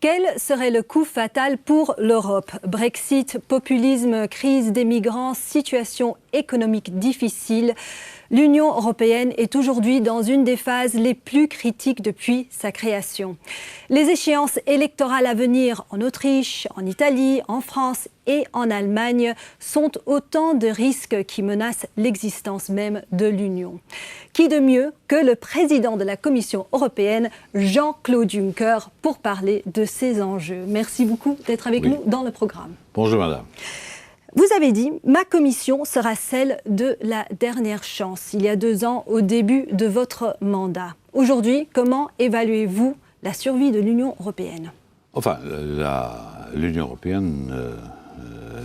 Quel serait le coup fatal pour l'Europe? Brexit, populisme, crise des migrants, situation économique difficile. L'Union européenne est aujourd'hui dans une des phases les plus critiques depuis sa création. Les échéances électorales à venir en Autriche, en Italie, en France et en Allemagne sont autant de risques qui menacent l'existence même de l'Union. Qui de mieux que le président de la Commission européenne, Jean-Claude Juncker, pour parler de ces enjeux. Merci beaucoup d'être avec nous dans le programme. Bonjour madame. Vous avez dit, ma commission sera celle de la dernière chance, il y a 2 ans, au début de votre mandat. Aujourd'hui, comment évaluez-vous la survie de l'Union européenne? Enfin, l'Union européenne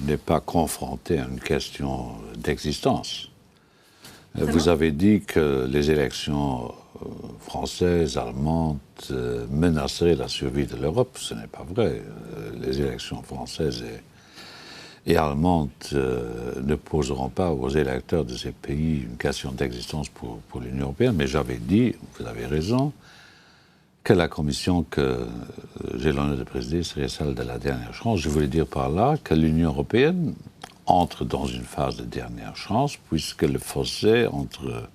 n'est pas confrontée à une question d'existence. Vous avez dit que les élections françaises, allemandes menaceraient la survie de l'Europe. Ce n'est pas vrai. Les élections françaises et allemandes ne poseront pas aux électeurs de ces pays une question d'existence pour l'Union européenne. Mais j'avais dit, vous avez raison, que la commission que j'ai l'honneur de présider serait celle de la dernière chance. Je voulais dire par là que l'Union européenne entre dans une phase de dernière chance, puisque le fossé entre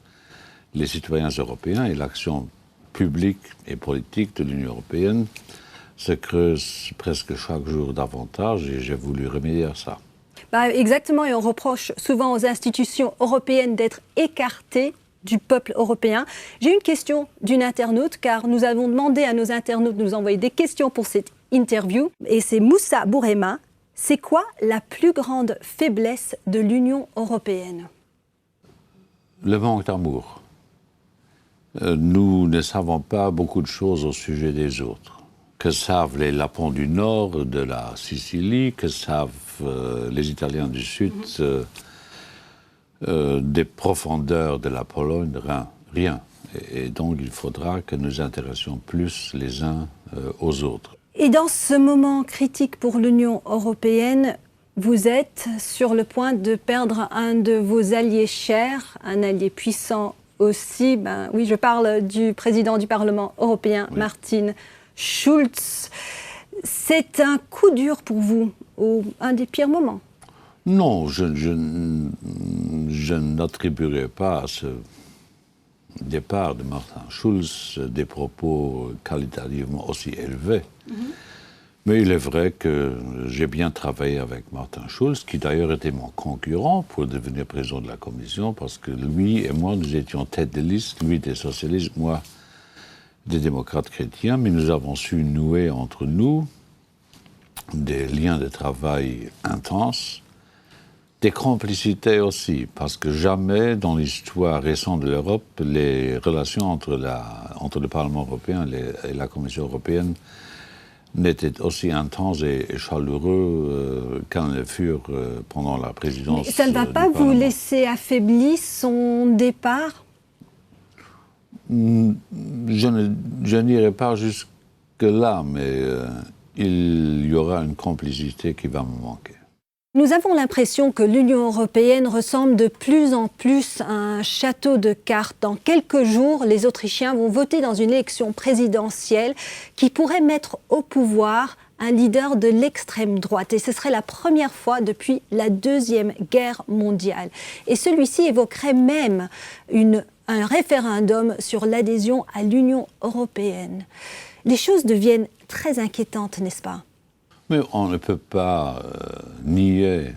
les citoyens européens et l'action publique et politique de l'Union européenne se creuse presque chaque jour davantage, et j'ai voulu remédier à ça. Exactement, et on reproche souvent aux institutions européennes d'être écartées du peuple européen. J'ai une question d'une internaute, car nous avons demandé à nos internautes de nous envoyer des questions pour cette interview, et c'est Moussa Bourema. C'est quoi la plus grande faiblesse de l'Union européenne? Le manque d'amour. Nous ne savons pas beaucoup de choses au sujet des autres. Que savent les Lapons du Nord de la Sicile, que savent les Italiens du Sud des profondeurs de la Pologne, rien. Et donc il faudra que nous intéressions plus les uns aux autres. Et dans ce moment critique pour l'Union européenne, vous êtes sur le point de perdre un de vos alliés chers, un allié puissant aussi. Oui, je parle du président du Parlement européen, oui. Martin Schulz. C'est un coup dur pour vous, un des pires moments? Non, je n'attribuerai pas à ce départ de Martin Schulz des propos qualitativement aussi élevés. Mais il est vrai que j'ai bien travaillé avec Martin Schulz, qui d'ailleurs était mon concurrent pour devenir président de la Commission, parce que lui et moi, nous étions tête de liste, lui des socialistes, moi des démocrates chrétiens, mais nous avons su nouer entre nous des liens de travail intenses, des complicités aussi, parce que jamais dans l'histoire récente de l'Europe, les relations entre le Parlement européen et la Commission européenne n'étaient aussi intenses et chaleureux qu'elles le furent pendant la présidence. Mais ça ne va pas vous laisser affaibli son départ? Je n'irai pas jusque-là, mais il y aura une complicité qui va me manquer. Nous avons l'impression que l'Union européenne ressemble de plus en plus à un château de cartes. Dans quelques jours, les Autrichiens vont voter dans une élection présidentielle qui pourrait mettre au pouvoir un leader de l'extrême droite. Et ce serait la première fois depuis la Deuxième Guerre mondiale. Et celui-ci évoquerait même un référendum sur l'adhésion à l'Union européenne. Les choses deviennent très inquiétantes, n'est-ce pas ? Mais on ne peut pas nier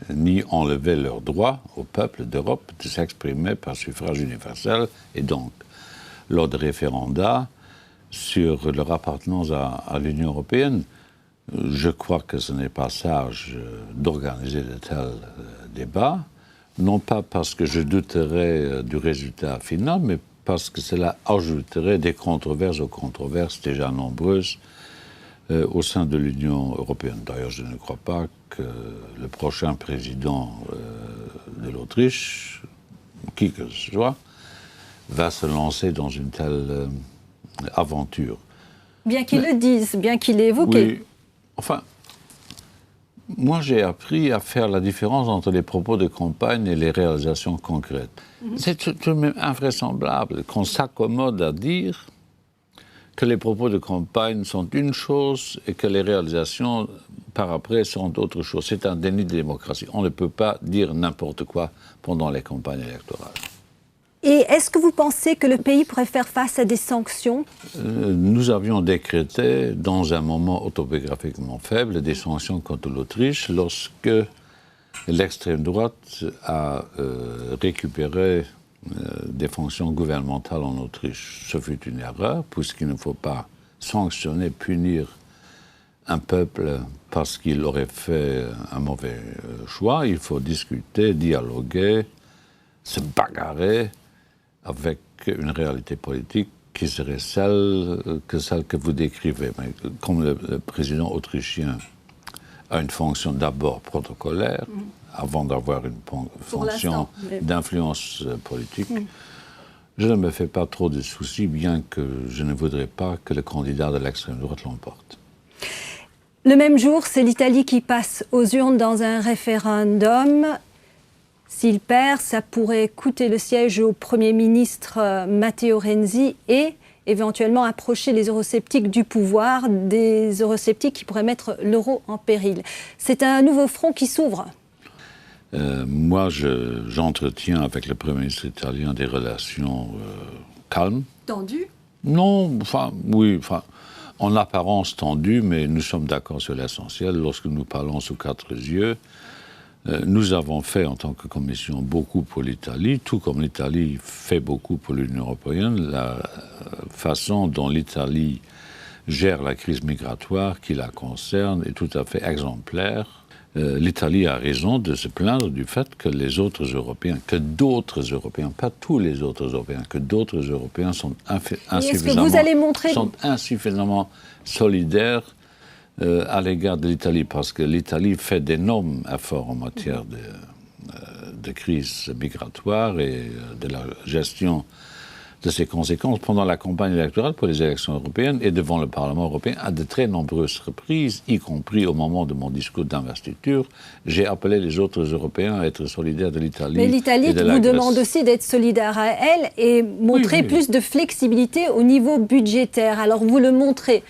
ni enlever leur droit au peuple d'Europe de s'exprimer par suffrage universel et donc lors de référenda sur leur appartenance à l'Union européenne. Je crois que ce n'est pas sage d'organiser de tels débats, non pas parce que je douterais du résultat final, mais parce que cela ajouterait des controverses aux controverses déjà nombreuses au sein de l'Union européenne. D'ailleurs, je ne crois pas que le prochain président de l'Autriche, qui que ce soit, va se lancer dans une telle aventure. Bien qu'il le dise, bien qu'il l'ait évoqué. Oui, enfin, moi j'ai appris à faire la différence entre les propos de campagne et les réalisations concrètes. C'est tout de même invraisemblable qu'on s'accommode à dire que les propos de campagne sont une chose et que les réalisations par après sont autre chose. C'est un déni de démocratie. On ne peut pas dire n'importe quoi pendant les campagnes électorales. Et est-ce que vous pensez que le pays pourrait faire face à des sanctions ? Nous avions décrété, dans un moment autobiographiquement faible, des sanctions contre l'Autriche lorsque l'extrême droite a récupéré des fonctions gouvernementales en Autriche. Ce fut une erreur, puisqu'il ne faut pas sanctionner, punir un peuple parce qu'il aurait fait un mauvais choix. Il faut discuter, dialoguer, se bagarrer avec une réalité politique qui serait celle que vous décrivez. Mais comme le président autrichien a une fonction d'abord protocolaire, avant d'avoir une fonction d'influence politique, je ne me fais pas trop de soucis, bien que je ne voudrais pas que le candidat de l'extrême droite l'emporte. Le même jour, c'est l'Italie qui passe aux urnes dans un référendum. S'il perd, ça pourrait coûter le siège au Premier ministre Matteo Renzi et éventuellement approcher les eurosceptiques du pouvoir, des eurosceptiques qui pourraient mettre l'euro en péril. C'est un nouveau front qui s'ouvre. Moi, j'entretiens avec le Premier ministre italien des relations calmes. Tendues ? Non, en apparence tendues, mais nous sommes d'accord sur l'essentiel. Lorsque nous parlons sous quatre yeux, nous avons fait, en tant que Commission, beaucoup pour l'Italie, tout comme l'Italie fait beaucoup pour l'Union européenne. La façon dont l'Italie gère la crise migratoire qui la concerne est tout à fait exemplaire. L'Italie a raison de se plaindre du fait que les autres Européens, que d'autres Européens, pas tous les autres Européens, que d'autres Européens sont insuffisamment solidaires à l'égard de l'Italie, parce que l'Italie fait d'énormes efforts en matière de crise migratoire et de la gestion de ses conséquences pendant la campagne électorale pour les élections européennes et devant le Parlement européen à de très nombreuses reprises, y compris au moment de mon discours d'investiture. J'ai appelé les autres Européens à être solidaires de l'Italie. Mais l'Italie vous demande aussi d'être solidaire à elle et montrer plus de flexibilité au niveau budgétaire. Alors vous le montrez.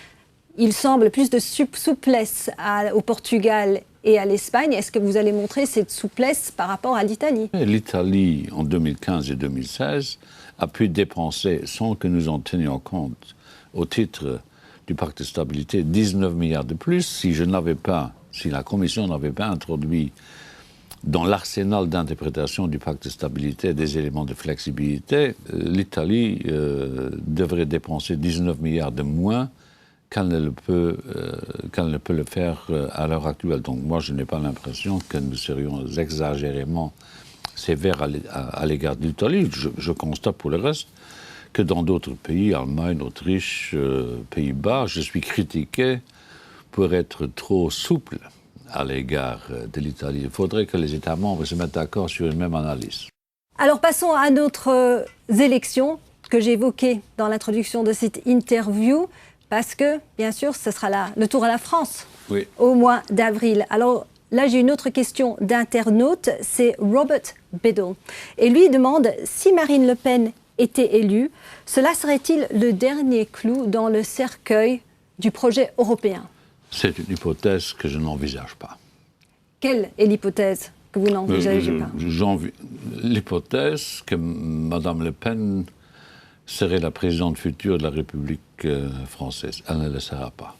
Il semble plus de souplesse au Portugal et à l'Espagne. Est-ce que vous allez montrer cette souplesse par rapport à l'Italie ? L'Italie, en 2015 et 2016, a pu dépenser, sans que nous en tenions compte, au titre du pacte de stabilité, 19 milliards de plus. Si la Commission n'avait pas introduit dans l'arsenal d'interprétation du pacte de stabilité des éléments de flexibilité, l'Italie devrait dépenser 19 milliards de moins qu'elle ne peut le faire à l'heure actuelle. Donc moi, je n'ai pas l'impression que nous serions exagérément sévères à l'égard de l'Italie. Je constate pour le reste que dans d'autres pays, Allemagne, Autriche, Pays-Bas, je suis critiqué pour être trop souple à l'égard de l'Italie. Il faudrait que les États membres se mettent d'accord sur une même analyse. Alors passons à notre élection que j'ai évoquée dans l'introduction de cette interview, parce que, bien sûr, ce sera le tour à la France au mois d'avril. Alors là, j'ai une autre question d'internaute, c'est Robert Biddle. Et lui demande, si Marine Le Pen était élue, cela serait-il le dernier clou dans le cercueil du projet européen ? C'est une hypothèse que je n'envisage pas. Quelle est l'hypothèse que vous n'envisagez pas ? L'hypothèse que Mme Le Pen serait la présidente future de la République française. Elle ne le sera pas.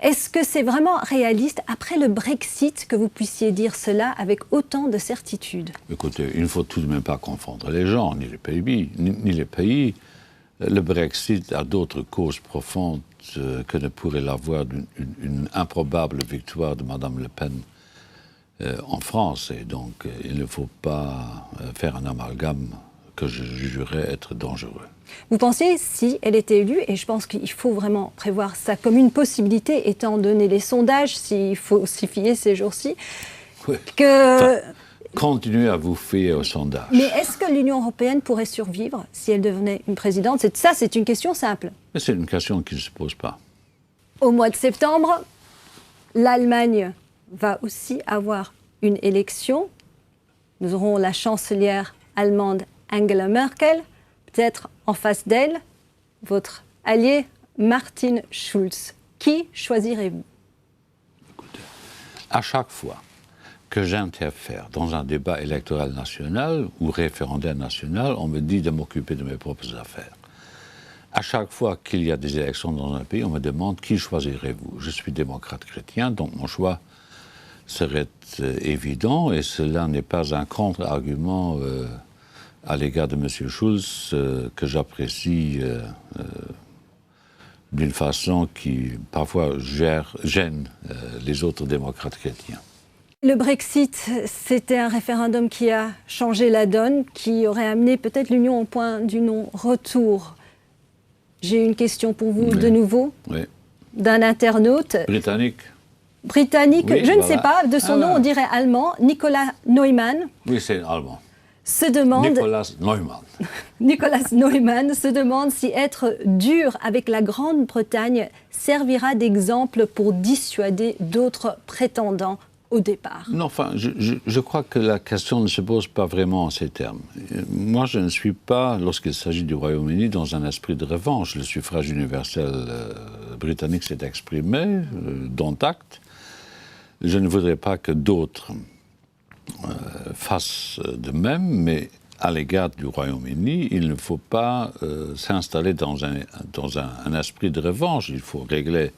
Est-ce que c'est vraiment réaliste, après le Brexit, que vous puissiez dire cela avec autant de certitude ? Écoutez, il ne faut tout de même pas confondre les gens, ni les pays. Le Brexit a d'autres causes profondes que ne pourrait l'avoir une improbable victoire de Mme Le Pen en France. Et donc, il ne faut pas faire un amalgame que je jugerais être dangereux. Vous pensez, si elle était élue, et je pense qu'il faut vraiment prévoir ça comme une possibilité, étant donné les sondages, s'il faut s'y fier ces jours-ci, que... Continuez à vous fier aux sondages. Mais est-ce que l'Union européenne pourrait survivre si elle devenait une présidente ? C'est une question simple. Mais c'est une question qui ne se pose pas. Au mois de septembre, l'Allemagne va aussi avoir une élection. Nous aurons la chancelière allemande Angela Merkel, peut-être en face d'elle, votre allié Martin Schulz. Qui choisirez-vous? Écoutez, à chaque fois que j'interfère dans un débat électoral national ou référendaire national, on me dit de m'occuper de mes propres affaires. À chaque fois qu'il y a des élections dans un pays, on me demande qui choisirez-vous. Je suis démocrate chrétien, donc mon choix serait évident, et cela n'est pas un contre-argument à l'égard de M. Schulz que j'apprécie d'une façon qui parfois gêne les autres démocrates chrétiens. Le Brexit, c'était un référendum qui a changé la donne, qui aurait amené peut-être l'Union au point du non-retour. J'ai une question pour vous de nouveau, d'un internaute. Britannique. Britannique, oui, je ne sais pas, de son nom on dirait allemand, Nicolas Neumann. Oui, c'est allemand. Se demande, Nicolas Neumann se demande si être dur avec la Grande-Bretagne servira d'exemple pour dissuader d'autres prétendants au départ. Non, enfin, je crois que la question ne se pose pas vraiment en ces termes. Moi, je ne suis pas, lorsqu'il s'agit du Royaume-Uni, dans un esprit de revanche. Le suffrage universel britannique s'est exprimé, dont acte. Je ne voudrais pas que d'autres fassent de même, mais à l'égard du Royaume-Uni, il ne faut pas s'installer dans un esprit de revanche. Il faut régler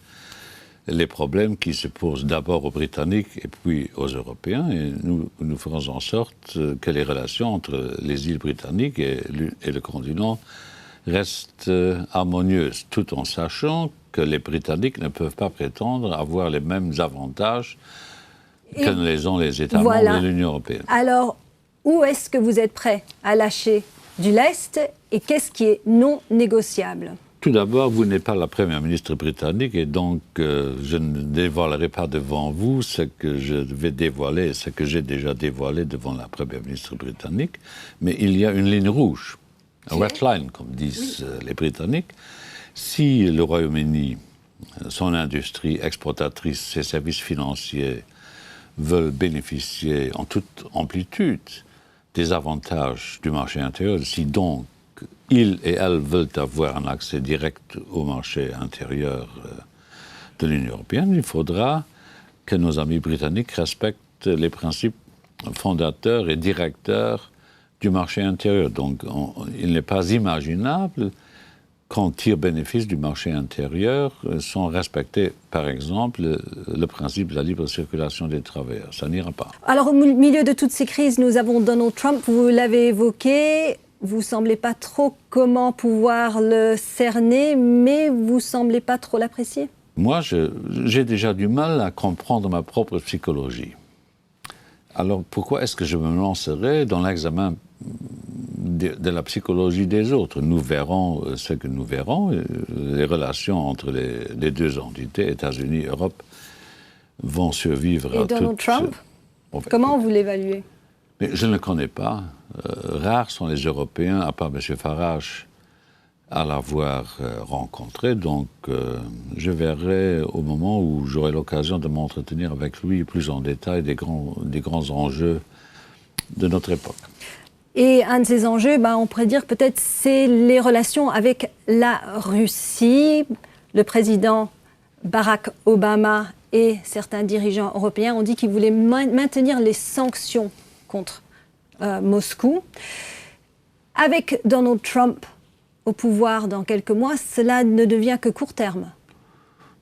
les problèmes qui se posent d'abord aux Britanniques et puis aux Européens, et nous ferons en sorte que les relations entre les îles britanniques et le continent restent harmonieuses, tout en sachant que les Britanniques ne peuvent pas prétendre avoir les mêmes avantages que ne les ont les États membres de l'Union européenne. Alors, où est-ce que vous êtes prêt à lâcher du lest et qu'est-ce qui est non négociable ? Tout d'abord, vous n'êtes pas la première ministre britannique et donc je ne dévoilerai pas devant vous ce que je vais dévoiler, ce que j'ai déjà dévoilé devant la première ministre britannique. Mais il y a une ligne rouge, un red line, comme disent les Britanniques. Si le Royaume-Uni, son industrie exportatrice, ses services financiers veulent bénéficier en toute amplitude des avantages du marché intérieur, si donc ils et elles veulent avoir un accès direct au marché intérieur de l'Union européenne, il faudra que nos amis britanniques respectent les principes fondateurs et directeurs du marché intérieur. Donc il n'est pas imaginable qu'on tire bénéfice du marché intérieur sans respecter, par exemple, le principe de la libre circulation des travailleurs. Ça n'ira pas. Alors, au milieu de toutes ces crises, nous avons Donald Trump, vous l'avez évoqué. Vous ne semblez pas trop comment pouvoir le cerner, mais vous ne semblez pas trop l'apprécier. Moi, j'ai déjà du mal à comprendre ma propre psychologie. Alors, pourquoi est-ce que je me lancerais dans l'examen de la psychologie des autres? Nous verrons ce que nous verrons. Les relations entre les deux entités, États-Unis et Europe, vont survivre à Et Donald Trump, comment vous l'évaluez? Mais je ne le connais pas. Rares sont les Européens, à part M. Farage, à l'avoir rencontré. Donc, je verrai au moment où j'aurai l'occasion de m'entretenir avec lui plus en détail des grands enjeux de notre époque. Et un de ces enjeux, on pourrait dire peut-être, c'est les relations avec la Russie. Le président Barack Obama et certains dirigeants européens ont dit qu'ils voulaient maintenir les sanctions contre Moscou. Avec Donald Trump au pouvoir dans quelques mois, cela ne devient que court terme.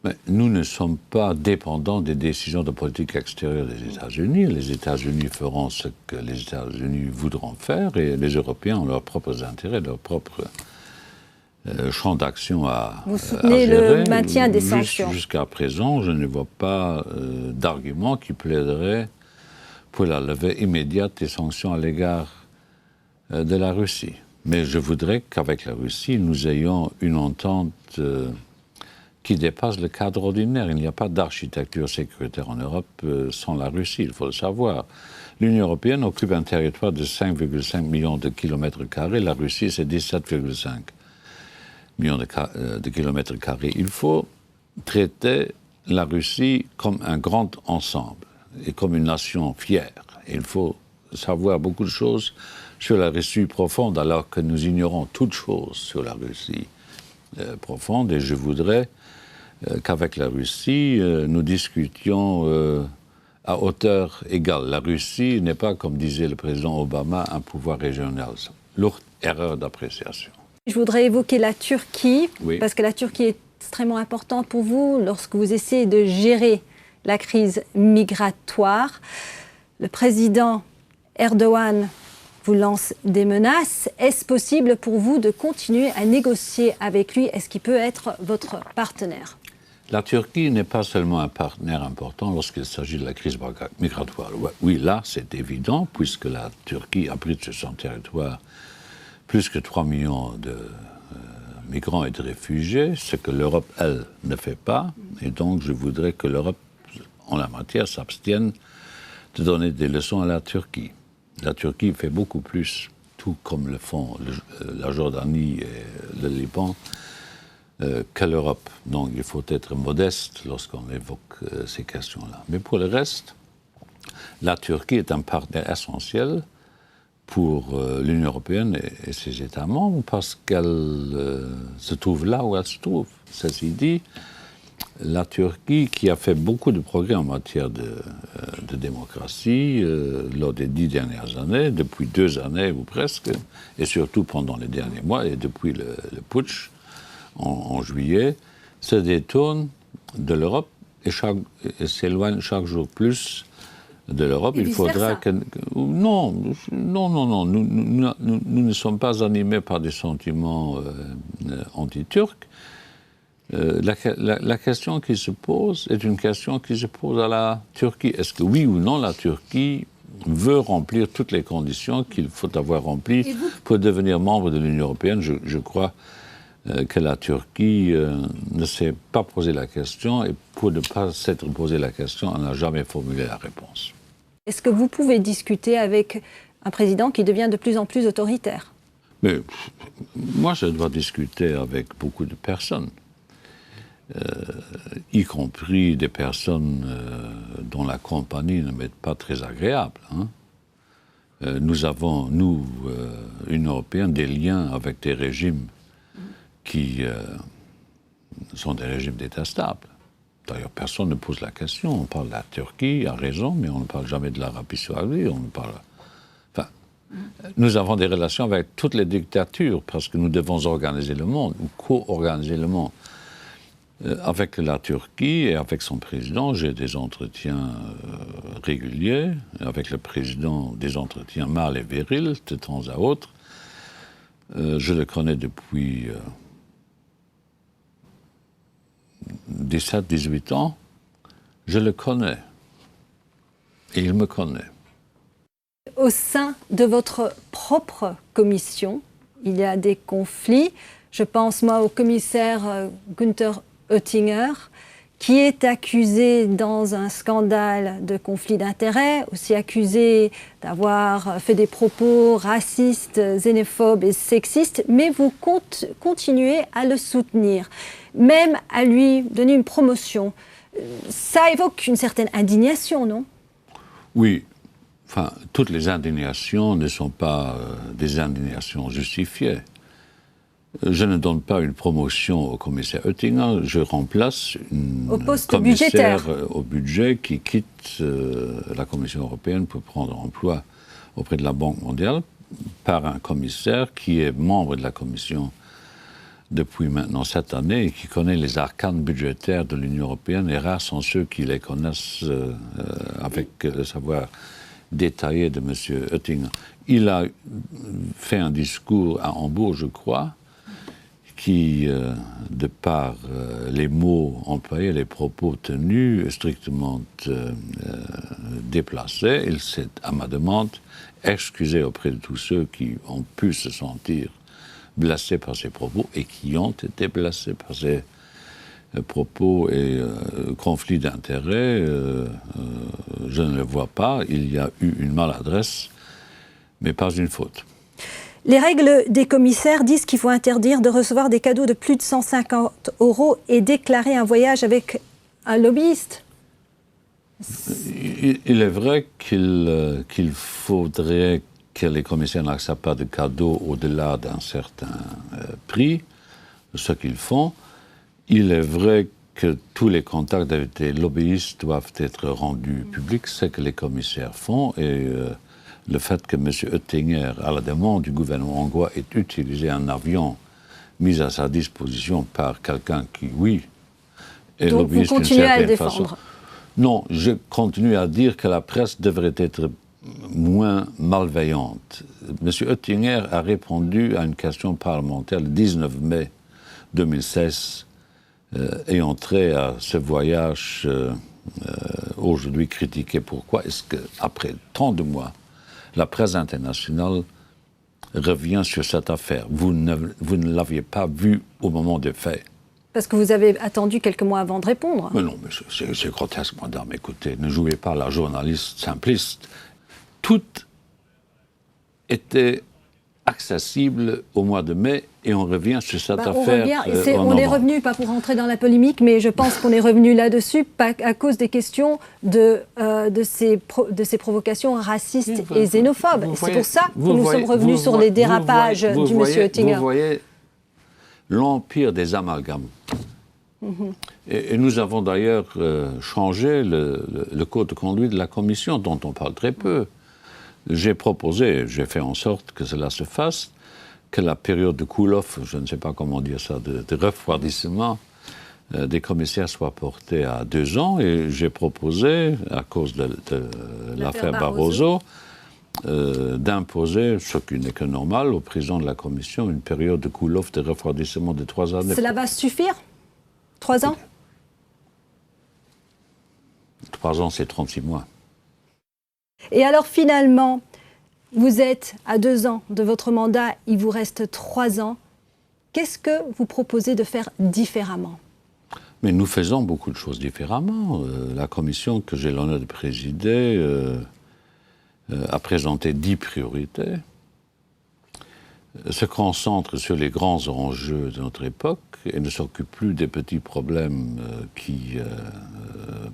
Mais nous ne sommes pas dépendants des décisions de politique extérieure des États-Unis. Les États-Unis feront ce que les États-Unis voudront faire et les Européens ont leurs propres intérêts, leur propre champ d'action à gérer. Vous soutenez le maintien des sanctions. Jusqu'à présent, je ne vois pas d'argument qui plaiderait pour la levée immédiate des sanctions à l'égard de la Russie. Mais je voudrais qu'avec la Russie, nous ayons une entente qui dépasse le cadre ordinaire. Il n'y a pas d'architecture sécuritaire en Europe sans la Russie, il faut le savoir. L'Union européenne occupe un territoire de 5,5 millions de kilomètres carrés. La Russie, c'est 17,5 millions de kilomètres carrés. Il faut traiter la Russie comme un grand ensemble et comme une nation fière. Et il faut savoir beaucoup de choses sur la Russie profonde, alors que nous ignorons toutes choses sur la Russie profonde et je voudrais qu'avec la Russie, nous discutions à hauteur égale. La Russie n'est pas, comme disait le président Obama, un pouvoir régional. Lourde erreur d'appréciation. Je voudrais évoquer la Turquie, oui. Parce que la Turquie est extrêmement importante pour vous lorsque vous essayez de gérer la crise migratoire. Le président Erdogan vous lance des menaces. Est-ce possible pour vous de continuer à négocier avec lui? Est-ce qu'il peut être votre partenaire? La Turquie n'est pas seulement un partenaire important lorsqu'il s'agit de la crise migratoire. Oui, là, c'est évident, puisque la Turquie abrite sur son territoire plus que 3 millions de migrants et de réfugiés, ce que l'Europe, elle, ne fait pas. Et donc, je voudrais que l'Europe, en la matière, s'abstienne de donner des leçons à la Turquie. La Turquie fait beaucoup plus, tout comme le font la Jordanie et le Liban, que l'Europe. Donc, il faut être modeste lorsqu'on évoque ces questions-là. Mais pour le reste, la Turquie est un partenaire essentiel pour l'Union européenne et ses États membres parce qu'elle se trouve là où elle se trouve. Ceci dit, la Turquie, qui a fait beaucoup de progrès en matière de démocratie lors des 10 dernières années, depuis 2 années ou presque, et surtout pendant les derniers mois, et depuis le putsch en juillet, se détourne de l'Europe et s'éloigne chaque jour plus de l'Europe. Il faudra que... Non. Nous ne sommes pas animés par des sentiments anti-turcs. La question qui se pose est une question qui se pose à la Turquie. Est-ce que oui ou non la Turquie veut remplir toutes les conditions qu'il faut avoir remplies pour devenir membre de l'Union européenne? Je crois que la Turquie ne s'est pas posé la question et pour ne pas s'être posé la question, elle n'a jamais formulé la réponse. Est-ce que vous pouvez discuter avec un président qui devient de plus en plus autoritaire? Mais moi, je dois discuter avec beaucoup de personnes, y compris des personnes dont la compagnie ne m'est pas très agréable. Nous avons, Union européenne, des liens avec des régimes qui sont des régimes détestables. D'ailleurs, personne ne pose la question. On parle de la Turquie, à raison, mais on ne parle jamais de l'Arabie saoudite. Enfin, nous avons des relations avec toutes les dictatures parce que nous devons organiser le monde, ou co-organiser le monde. Avec la Turquie et avec son président, j'ai des entretiens réguliers. Avec le président, des entretiens mâles et virils, de temps à autre. Je le connais depuis 17-18 ans. Je le connais. Et il me connaît. Au sein de votre propre commission, il y a des conflits. Je pense, moi, au commissaire Günther Oettinger, qui est accusé dans un scandale de conflit d'intérêts, aussi accusé d'avoir fait des propos racistes, xénophobes et sexistes, mais vous continuez à le soutenir, même à lui donner une promotion. Ça évoque une certaine indignation, non? Oui. Enfin, toutes les indignations ne sont pas des indignations justifiées. Je ne donne pas une promotion au commissaire Oettinger, je remplace une commissaire au budget qui quitte la Commission européenne pour prendre emploi auprès de la Banque mondiale par un commissaire qui est membre de la Commission depuis maintenant 7 années et qui connaît les arcanes budgétaires de l'Union européenne, et rares sont ceux qui les connaissent avec le savoir détaillé de M. Oettinger. Il a fait un discours à Hambourg, je crois, qui, de par les mots employés, les propos tenus, strictement déplacés, il s'est, à ma demande, excusé auprès de tous ceux qui ont pu se sentir blessés par ses propos et qui ont été blessés par ses propos et conflits d'intérêts. Je ne le vois pas. Il y a eu une maladresse, mais pas une faute. Les règles des commissaires disent qu'il faut interdire de recevoir des cadeaux de plus de 150 € et déclarer un voyage avec un lobbyiste. Il est vrai qu'il faudrait que les commissaires n'acceptent pas de cadeaux au-delà d'un certain prix. ce qu'ils font. Il est vrai que tous les contacts avec les lobbyistes doivent être rendus publics, c'est ce que les commissaires font, et le fait que M. Oettinger, à la demande du gouvernement hongrois, ait utilisé un avion mis à sa disposition par quelqu'un qui, oui, est donc lobbyiste vous d'une continuez à le certaine façon. défendre. Non, je continue à dire que la presse devrait être moins malveillante. M. Oettinger a répondu à une question parlementaire le 19 mai 2016 ayant trait à ce voyage aujourd'hui critiqué. Pourquoi est-ce qu'après tant de mois, la presse internationale revient sur cette affaire? Vous ne l'aviez pas vu au moment des faits. Parce que vous avez attendu quelques mois avant de répondre. Mais non, mais c'est grotesque, madame. Écoutez, ne jouez pas la journaliste simpliste. Tout était accessible au mois de mai et on revient sur cette affaire. On est revenu, pas pour rentrer dans la polémique, mais je pense qu'on est revenu là-dessus à cause des questions de ces provocations racistes et xénophobes. C'est pour ça que nous sommes revenus sur les dérapages du monsieur Oettinger. Vous voyez l'empire des amalgames. Et nous avons d'ailleurs changé le code de conduite de la Commission, dont on parle très peu. J'ai proposé, j'ai fait en sorte que cela se fasse, que la période de cool-off, je ne sais pas comment dire ça, de refroidissement des commissaires soit portée à 2 ans. Et j'ai proposé, à cause de l'affaire Barroso, d'imposer, ce qui n'est que normal, au président de la Commission, une période de cool-off, de refroidissement de 3 années. Cela va suffire? 3 ans? 3 ans, c'est 36 mois. Et alors finalement, vous êtes à 2 ans de votre mandat, il vous reste 3 ans. Qu'est-ce que vous proposez de faire différemment? Mais nous faisons beaucoup de choses différemment. La commission que j'ai l'honneur de présider a présenté 10 priorités, se concentre sur les grands enjeux de notre époque et ne s'occupe plus des petits problèmes qui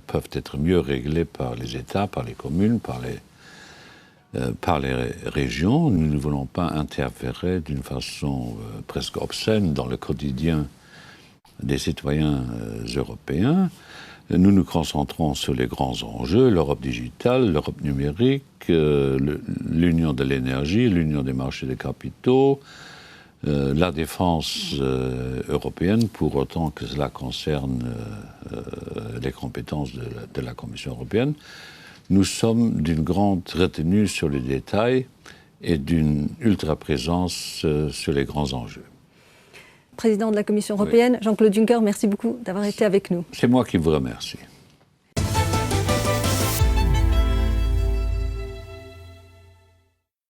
peuvent être mieux réglés par les États, par les communes, par les régions. Nous ne voulons pas interférer d'une façon presque obscène dans le quotidien des citoyens européens. Nous nous concentrons sur les grands enjeux, l'Europe digitale, l'Europe numérique, l'union de l'énergie, l'union des marchés des capitaux, la défense européenne, pour autant que cela concerne les compétences de la Commission européenne. Nous sommes d'une grande retenue sur les détails et d'une ultra-présence sur les grands enjeux. Président de la Commission européenne, Jean-Claude Juncker, merci beaucoup d'avoir été avec nous. C'est moi qui vous remercie.